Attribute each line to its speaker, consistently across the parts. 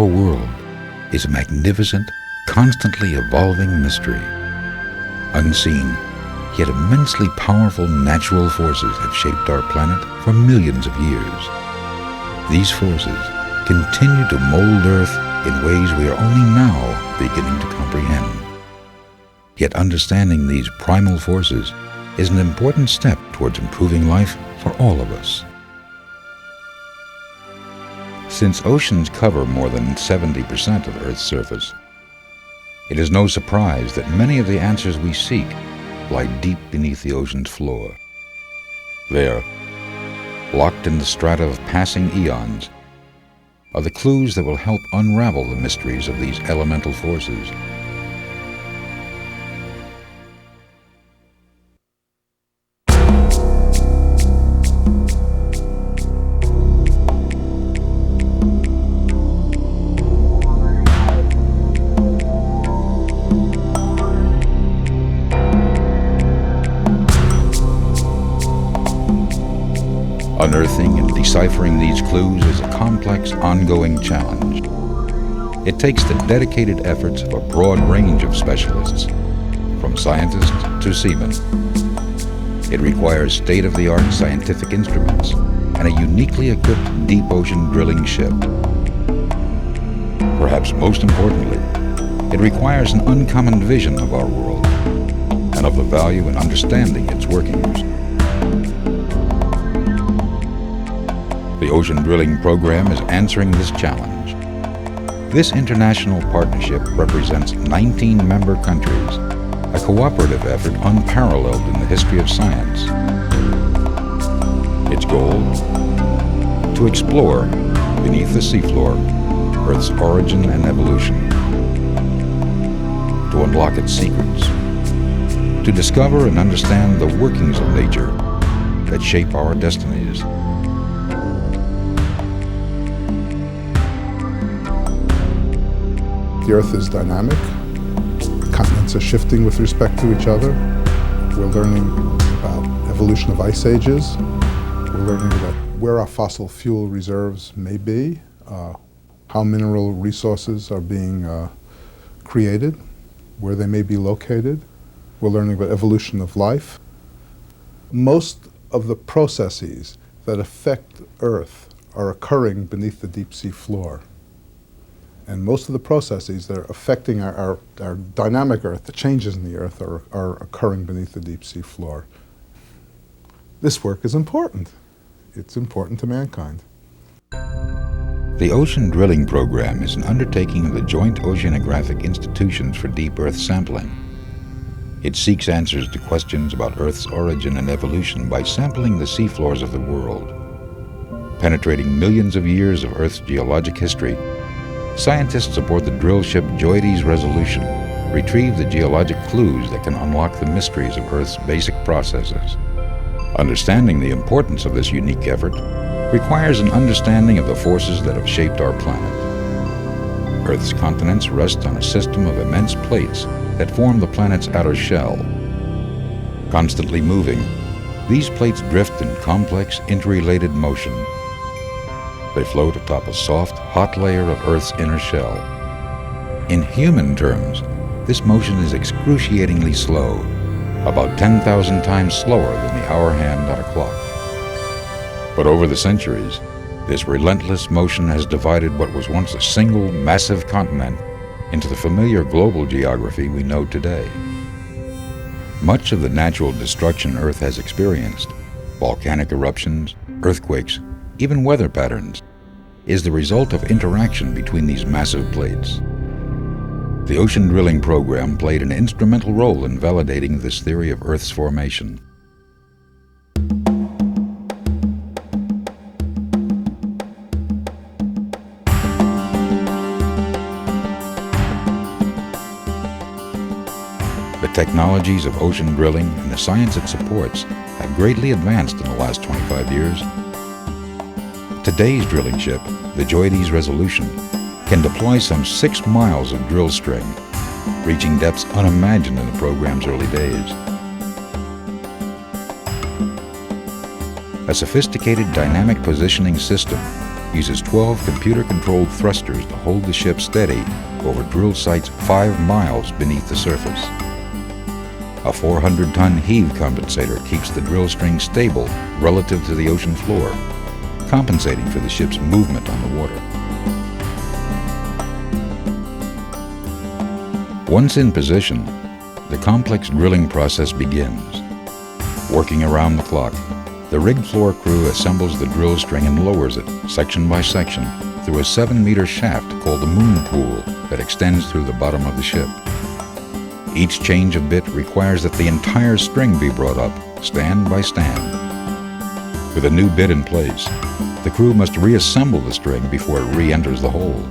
Speaker 1: our world is a magnificent, constantly evolving mystery. Unseen, yet immensely powerful natural forces have shaped our planet for millions of years. These forces continue to mold Earth in ways we are only now beginning to comprehend. Yet understanding these primal forces is an important step towards improving life for all of us. Since oceans cover more than 70% of Earth's surface, it is no surprise that many of the answers we seek lie deep beneath the ocean's floor. There, locked in the strata of passing eons, are the clues that will help unravel the mysteries of these elemental forces. Unearthing and deciphering these clues is a complex, ongoing challenge. It takes the dedicated efforts of a broad range of specialists, from scientists to seamen. It requires state-of-the-art scientific instruments and a uniquely equipped deep ocean drilling ship. Perhaps most importantly, it requires an uncommon vision of our world and of the value in understanding its workings. The Ocean Drilling Program is answering this challenge. This international partnership represents 19 member countries, a cooperative effort unparalleled in the history of science. Its goal? To explore, beneath the seafloor, Earth's origin and evolution. To unlock its secrets. To discover and understand the workings of nature that shape our destinies.
Speaker 2: The Earth is dynamic. The continents are shifting with respect to each other. We're learning about evolution of ice ages. We're learning about where our fossil fuel reserves may be, how mineral resources are being created, where they may be located. We're learning about evolution of life. Most of the processes that affect Earth are occurring beneath the deep sea floor. And most of the processes that are affecting our dynamic Earth, the changes in the Earth, are occurring beneath the deep sea floor. This work is important. It's important to mankind.
Speaker 1: The Ocean Drilling Program is an undertaking of the Joint Oceanographic Institutions for Deep Earth Sampling. It seeks answers to questions about Earth's origin and evolution by sampling the seafloors of the world. Penetrating millions of years of Earth's geologic history, scientists aboard the drill ship Geologic Resolution retrieve the geologic clues that can unlock the mysteries of Earth's basic processes. Understanding the importance of this unique effort requires an understanding of the forces that have shaped our planet. Earth's continents rest on a system of immense plates that form the planet's outer shell. Constantly moving, these plates drift in complex, interrelated motion. They float atop a soft, hot layer of Earth's inner shell. In human terms, this motion is excruciatingly slow, about 10,000 times slower than the hour hand on a clock. But over the centuries, this relentless motion has divided what was once a single, massive continent into the familiar global geography we know today. Much of the natural destruction Earth has experienced, volcanic eruptions, earthquakes, even weather patterns, is the result of interaction between these massive plates. The Ocean Drilling Program played an instrumental role in validating this theory of Earth's formation. The technologies of ocean drilling and the science it supports have greatly advanced in the last 25 years. Today's drilling ship, the Geologic Resolution, can deploy some 6 miles of drill string, reaching depths unimagined in the program's early days. A sophisticated dynamic positioning system uses 12 computer-controlled thrusters to hold the ship steady over drill sites 5 miles beneath the surface. A 400-ton heave compensator keeps the drill string stable relative to the ocean floor, compensating for the ship's movement on the water. Once in position, the complex drilling process begins. Working around the clock, the rig floor crew assembles the drill string and lowers it, section by section, through a 7-meter shaft called the moon pool that extends through the bottom of the ship. Each change of bit requires that the entire string be brought up, stand by stand. With a new bit in place, the crew must reassemble the string before it re-enters the hole.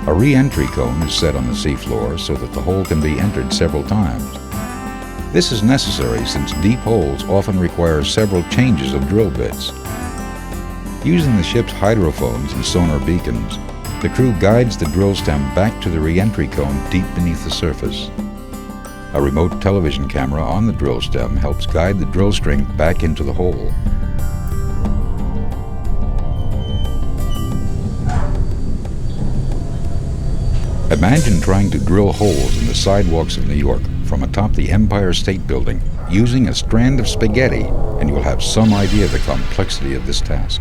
Speaker 1: A re-entry cone is set on the seafloor so that the hole can be entered several times. This is necessary since deep holes often require several changes of drill bits. Using the ship's hydrophones and sonar beacons, the crew guides the drill stem back to the re-entry cone deep beneath the surface. A remote television camera on the drill stem helps guide the drill string back into the hole. Imagine trying to drill holes in the sidewalks of New York from atop the Empire State Building using a strand of spaghetti, and you'll have some idea of the complexity of this task.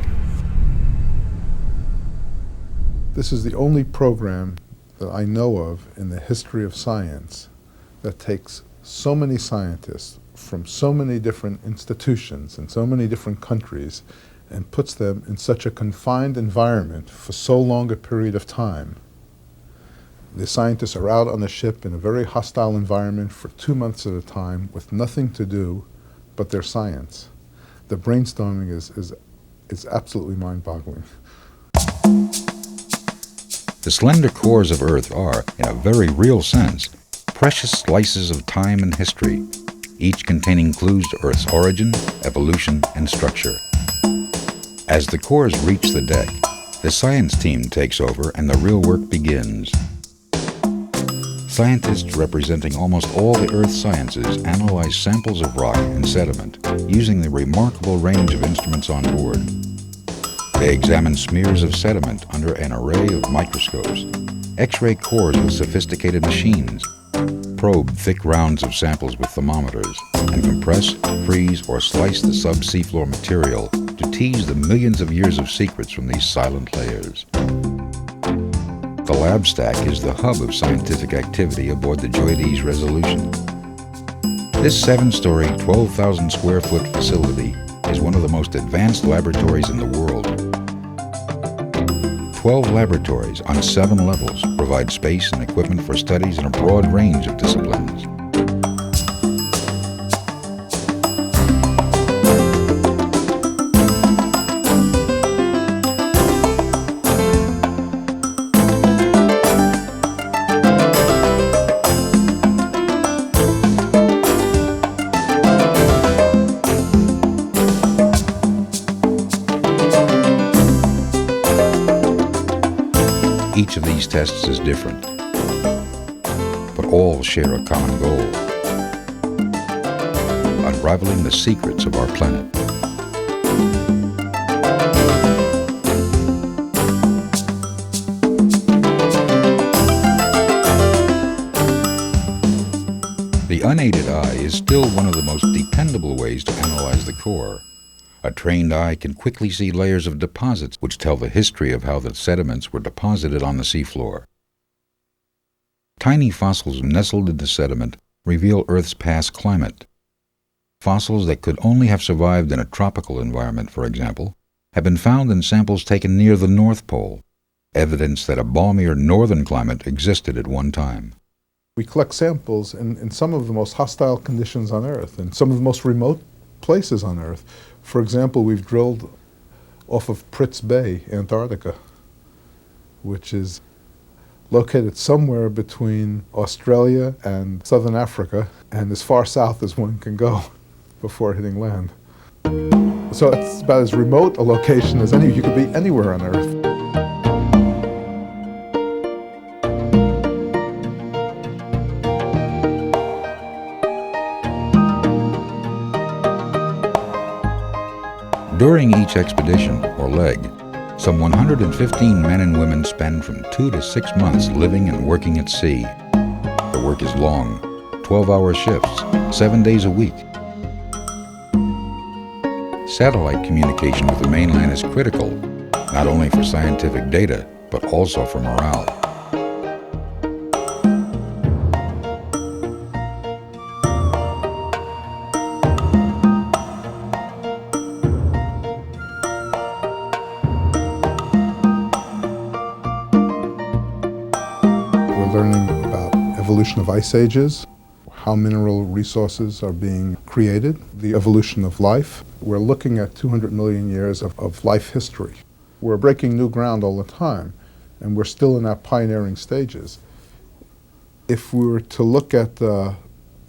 Speaker 2: This is the only program that I know of in the history of science that takes so many scientists from so many different institutions in so many different countries and puts them in such a confined environment for so long a period of time. The scientists are out on the ship in a very hostile environment for 2 months at a time with nothing to do but their science. The brainstorming is absolutely mind-boggling.
Speaker 1: The slender cores of Earth are, in a very real sense, precious slices of time and history, each containing clues to Earth's origin, evolution, and structure. As the cores reach the deck, the science team takes over and the real work begins. Scientists representing almost all the Earth's sciences analyze samples of rock and sediment using the remarkable range of instruments on board. They examine smears of sediment under an array of microscopes, X-ray cores with sophisticated machines, probe thick rounds of samples with thermometers, and compress, freeze, or slice the sub-seafloor material to tease the millions of years of secrets from these silent layers. The lab stack is the hub of scientific activity aboard the Geologic Resolution. This 7-story, 12,000 square foot facility is one of the most advanced laboratories in the world. 12 laboratories on 7 levels provide space and equipment for studies in a broad range of disciplines. Each of these tests is different, but all share a common goal: unraveling the secrets of our planet. The unaided eye is still one of the most dependable ways to analyze the core. A trained eye can quickly see layers of deposits which tell the history of how the sediments were deposited on the seafloor. Tiny fossils nestled in the sediment reveal Earth's past climate. Fossils that could only have survived in a tropical environment, for example, have been found in samples taken near the North Pole, evidence that a balmier northern climate existed at one time.
Speaker 2: We collect samples in some of the most hostile conditions on Earth, in some of the most remote places on Earth. For example, we've drilled off of Pritz Bay, Antarctica, which is located somewhere between Australia and southern Africa, and as far south as one can go before hitting land. So it's about as remote a location as any. You could be anywhere on Earth. During each expedition, or leg,
Speaker 1: Some 115 men and women spend from 2 to 6 months living and working at sea. The work is long, 12-hour shifts, 7 days a week. Satellite communication with the mainland is critical, not only for scientific data, but also for morale.
Speaker 2: We're learning about evolution of ice ages, how mineral resources are being created, the evolution of life. We're looking at 200 million years of life history. We're breaking new ground all the time, and we're still in our pioneering stages. If we were to look at the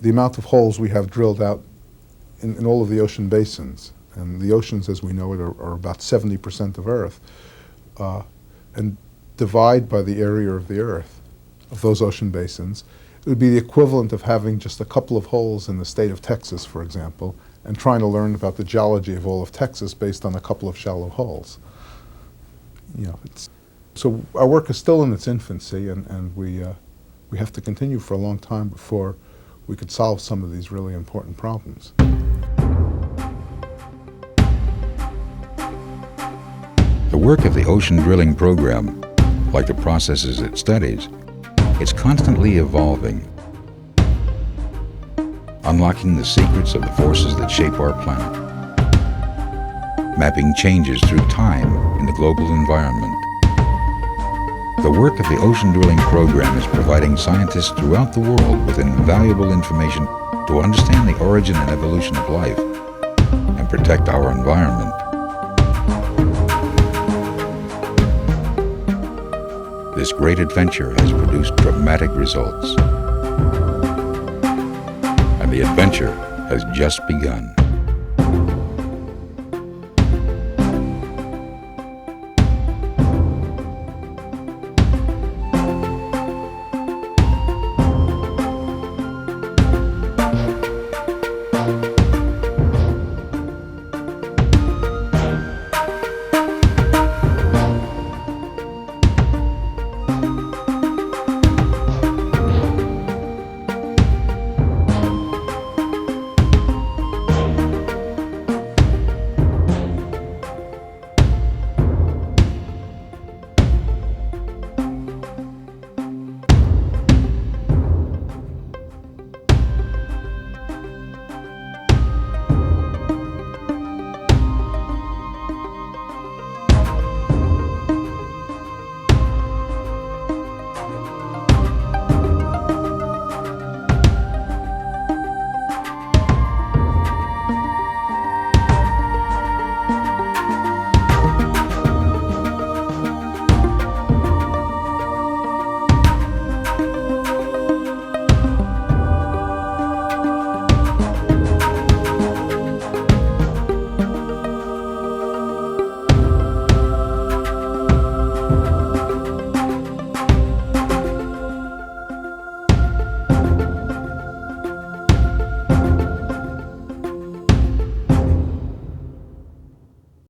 Speaker 2: amount of holes we have drilled out in all of the ocean basins, and the oceans as we know it are about 70% of Earth, and divide by the area of the Earth, of those ocean basins, it would be the equivalent of having just a couple of holes in the state of Texas, for example, and trying to learn about the geology of all of Texas based on a couple of shallow holes. So our work is still in its infancy, and we have to continue for a long time before we could solve some of these really important problems.
Speaker 1: The work of the ocean drilling program, like the processes it studies, it's constantly evolving, unlocking the secrets of the forces that shape our planet, mapping changes through time in the global environment. The work of the ocean drilling program is providing scientists throughout the world with invaluable information to understand the origin and evolution of life and protect our environment. This great adventure has produced dramatic results, and the adventure has just begun.